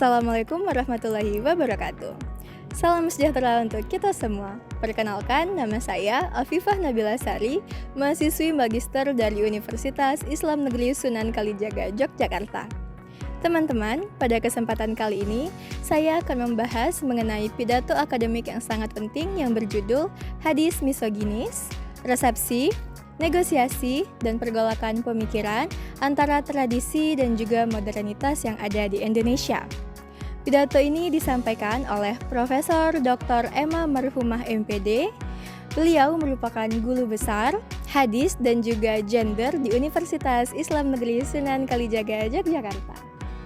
Assalamualaikum warahmatullahi wabarakatuh. Salam sejahtera untuk kita semua. Perkenalkan, nama saya Afifah Nabila Sari, mahasiswi magister dari Universitas Islam Negeri Sunan Kalijaga, Yogyakarta. Teman-teman, pada kesempatan kali ini, saya akan membahas mengenai pidato akademik yang sangat penting yang berjudul Hadis Misoginis, Resepsi, Negosiasi, dan Pergolakan Pemikiran antara tradisi dan juga modernitas yang ada di Indonesia. Pidato ini disampaikan oleh Profesor Dr. Emma Marhumah MPD. Beliau merupakan guru besar hadis dan juga gender di Universitas Islam Negeri Sunan Kalijaga, Yogyakarta.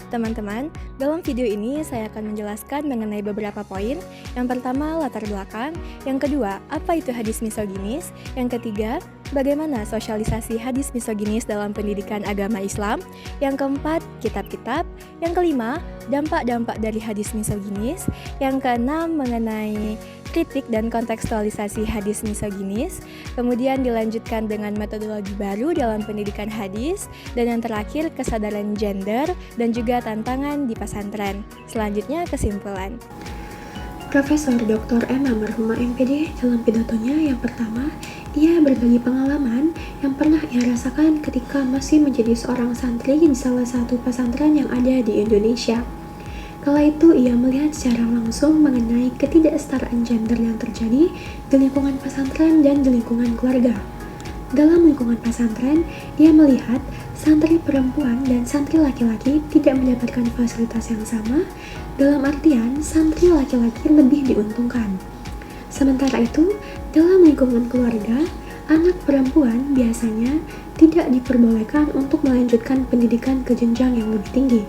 Teman-teman, dalam video ini saya akan menjelaskan mengenai beberapa poin. Yang pertama, latar belakang. Yang kedua, apa itu hadis misoginis? Yang ketiga, bagaimana sosialisasi hadis misoginis dalam pendidikan agama Islam? Yang keempat, kitab-kitab. Yang kelima, dampak-dampak dari hadis misoginis. Yang keenam, mengenai kritik dan kontekstualisasi hadis misoginis. Kemudian dilanjutkan dengan metodologi baru dalam pendidikan hadis. Dan yang terakhir, kesadaran gender dan juga tantangan di pesantren. Selanjutnya, kesimpulan. Profesor Dr. Emma Marhumah MPD dalam pidatonya yang pertama, ia berbagi pengalaman yang pernah ia rasakan ketika masih menjadi seorang santri di salah satu pesantren yang ada di Indonesia. Kala itu ia melihat secara langsung mengenai ketidaksetaraan gender yang terjadi di lingkungan pesantren dan di lingkungan keluarga. Dalam lingkungan pesantren, ia melihat santri perempuan dan santri laki-laki tidak mendapatkan fasilitas yang sama, dalam artian santri laki-laki lebih diuntungkan. Sementara itu, dalam lingkungan keluarga, anak perempuan biasanya tidak diperbolehkan untuk melanjutkan pendidikan ke jenjang yang lebih tinggi.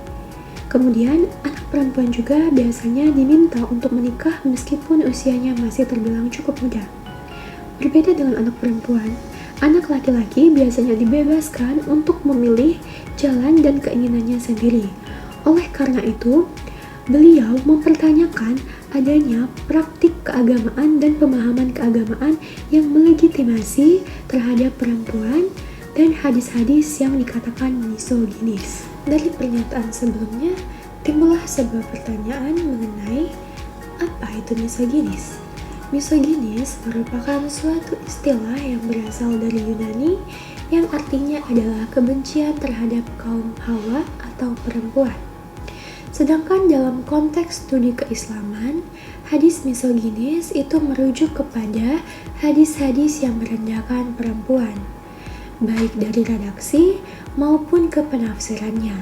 Kemudian, anak perempuan juga biasanya diminta untuk menikah meskipun usianya masih terbilang cukup muda. Berbeda dengan anak perempuan, anak laki-laki biasanya dibebaskan untuk memilih jalan dan keinginannya sendiri. Oleh karena itu, beliau mempertanyakan adanya praktik keagamaan dan pemahaman keagamaan yang melegitimasi terhadap perempuan dan hadis-hadis yang dikatakan misoginis. Dari pernyataan sebelumnya, timbullah sebuah pertanyaan mengenai apa itu misoginis. Misoginis merupakan suatu istilah yang berasal dari Yunani yang artinya adalah kebencian terhadap kaum Hawa atau perempuan. Sedangkan dalam konteks studi keislaman, hadis misoginis itu merujuk kepada hadis-hadis yang merendahkan perempuan, baik dari redaksi maupun ke penafsirannya.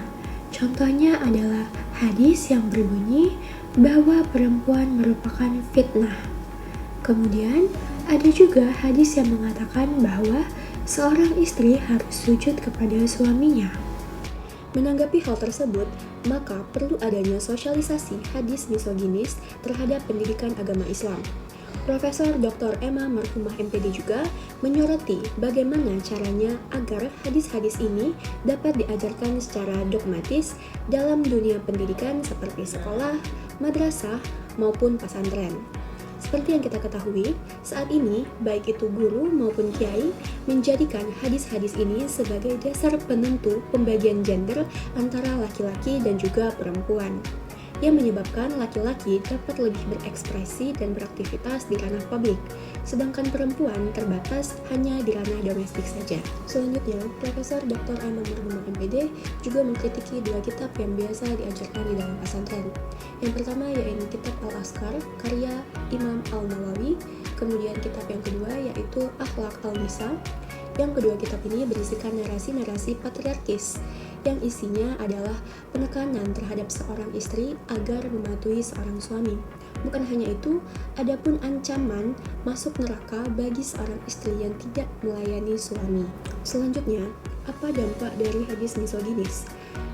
Contohnya adalah hadis yang berbunyi bahwa perempuan merupakan fitnah. Kemudian ada juga hadis yang mengatakan bahwa seorang istri harus sujud kepada suaminya. Menanggapi hal tersebut, maka perlu adanya sosialisasi hadis misoginis terhadap pendidikan agama Islam. Profesor Dr. Emma Marhumah MPD juga menyoroti bagaimana caranya agar hadis-hadis ini dapat diajarkan secara dogmatis dalam dunia pendidikan seperti sekolah, madrasah, maupun pesantren. Seperti yang kita ketahui, saat ini baik itu guru maupun kiai menjadikan hadis-hadis ini sebagai dasar penentu pembagian gender antara laki-laki dan juga perempuan, yang menyebabkan laki-laki dapat lebih berekspresi dan beraktivitas di ranah publik, sedangkan perempuan terbatas hanya di ranah domestik saja. Selanjutnya, Profesor Dr. Emma Marhumah MPD juga mengkritiki dua kitab yang biasa diajarkan di dalam pesantren. Yang pertama yaitu kitab Al-Askar karya Imam Al-Nawawi, kemudian kitab yang kedua yaitu Akhlaq Al-Nisa. Yang kedua kitab ini berisikan narasi-narasi patriarkis yang isinya adalah penekanan terhadap seorang istri agar mematuhi seorang suami. Bukan hanya itu, adapun ancaman masuk neraka bagi seorang istri yang tidak melayani suami. Selanjutnya, apa dampak dari hadis misoginis?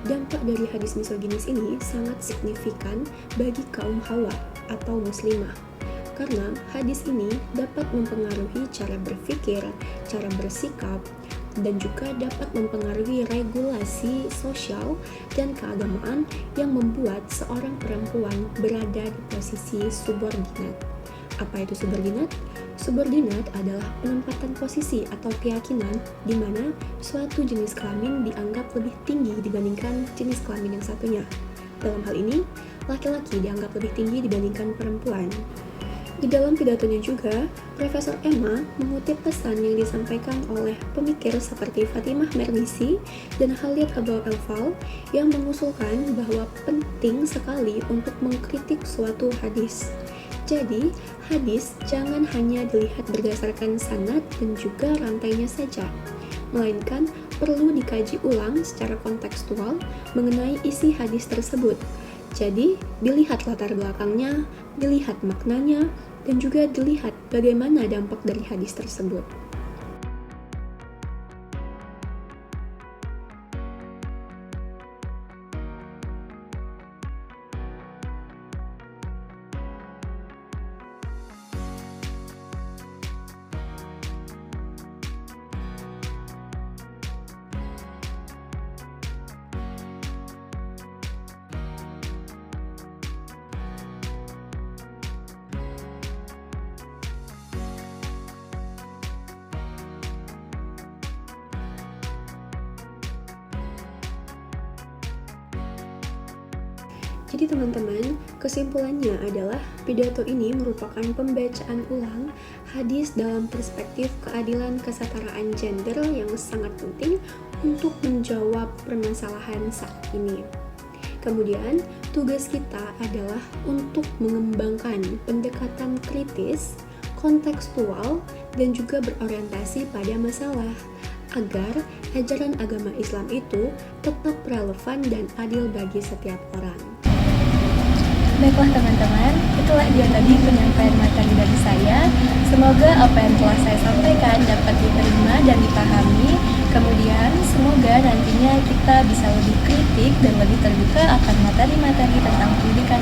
Dampak dari hadis misoginis ini sangat signifikan bagi kaum Hawa atau muslimah. Karena hadis ini dapat mempengaruhi cara berpikir, cara bersikap, dan juga dapat mempengaruhi regulasi sosial dan keagamaan yang membuat seorang perempuan berada di posisi subordinat. Apa itu subordinat? Subordinat adalah penempatan posisi atau keyakinan di mana suatu jenis kelamin dianggap lebih tinggi dibandingkan jenis kelamin yang satunya. Dalam hal ini, laki-laki dianggap lebih tinggi dibandingkan perempuan. Di dalam pidatonya juga, Profesor Emma mengutip pesan yang disampaikan oleh pemikir seperti Fatimah Mernissi dan Khalid Abou El Fal yang mengusulkan bahwa penting sekali untuk mengkritik suatu hadis. Jadi, hadis jangan hanya dilihat berdasarkan sanad dan juga rantainya saja, melainkan perlu dikaji ulang secara kontekstual mengenai isi hadis tersebut. Jadi, dilihat latar belakangnya, dilihat maknanya, dan juga dilihat bagaimana dampak dari hadis tersebut. Jadi teman-teman, kesimpulannya adalah pidato ini merupakan pembacaan ulang hadis dalam perspektif keadilan kesetaraan gender yang sangat penting untuk menjawab permasalahan saat ini. Kemudian, tugas kita adalah untuk mengembangkan pendekatan kritis, kontekstual, dan juga berorientasi pada masalah, agar ajaran agama Islam itu tetap relevan dan adil bagi setiap orang. Baiklah teman-teman, itulah dia tadi penyampaian materi dari saya. Semoga apa yang telah saya sampaikan dapat diterima dan dipahami. Kemudian semoga nantinya kita bisa lebih kritik dan lebih terbuka akan materi-materi tentang pendidikan